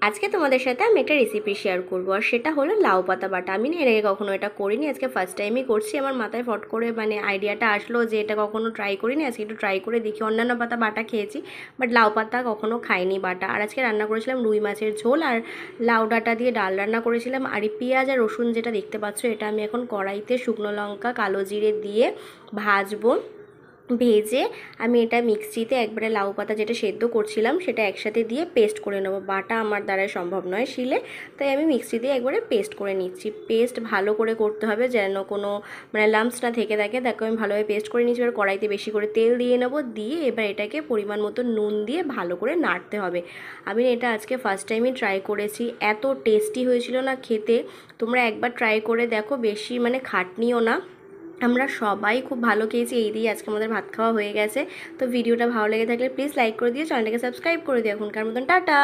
আজকে তোমাদের সাথে আমি একটা রেসিপি শেয়ার করবো, আর সেটা হলো লাউ পাতা বাটা। আমি না এর আগে কখনো এটা করিনি, আজকে ফার্স্ট টাইমই করছি। আমার মাথায় ফট করে আইডিয়াটা আসলো যে এটা কখনো ট্রাই করিনি, আজকে একটু ট্রাই করে দেখি। অন্যান্য পাতা বাটা খেয়েছি, বাট লাউ পাতা কখনো খাইনি বাটা। আর আজকে রান্না করেছিলাম রুই মাছের ঝোল, আর লাউ ডাঁটা দিয়ে ডাল রান্না করেছিলাম। আর এই পেঁয়াজ আর রসুন যেটা দেখতে পাচ্ছ, এটা আমি এখন কড়াইতে শুকনো লঙ্কা কালো জিরে দিয়ে ভাজবো। ভেজে আমি এটা মিক্সিতে একবারে লাউ পাতা যেটা সেদ্ধ করছিলাম সেটা একসাথে দিয়ে পেস্ট করে নেবো। বাটা আমার দ্বারা সম্ভব নয় শিলে, তাই আমি মিক্সি দিয়ে একবারে পেস্ট করে নিচ্ছি। পেস্ট ভালো করে করতে হবে যেন কোনো লাম্পস না থেকে থাকে। দেখো আমি ভালোভাবে পেস্ট করে নিচ্ছি। এবার কড়াইতে বেশি করে তেল দিয়ে নেবো, দিয়ে এবার এটাকে পরিমাণ মতো নুন দিয়ে ভালো করে নাড়তে হবে। আমি এটা আজকে ফার্স্ট টাইমই ট্রাই করেছি, এত টেস্টি হয়েছিল না খেতে। তোমরা একবার ট্রাই করে দেখো, বেশি খাটনিও না। আমরা সবাই খুব ভালো খেয়েছি, এই দিয়ে আজকে আমাদের ভাত খাওয়া হয়ে গেছে। তো ভিডিওটা ভালো লেগে থাকলে প্লিজ লাইক করে দিও, চ্যানেলটাকে সাবস্ক্রাইব করে দিও। এখনকার মতন টাটা।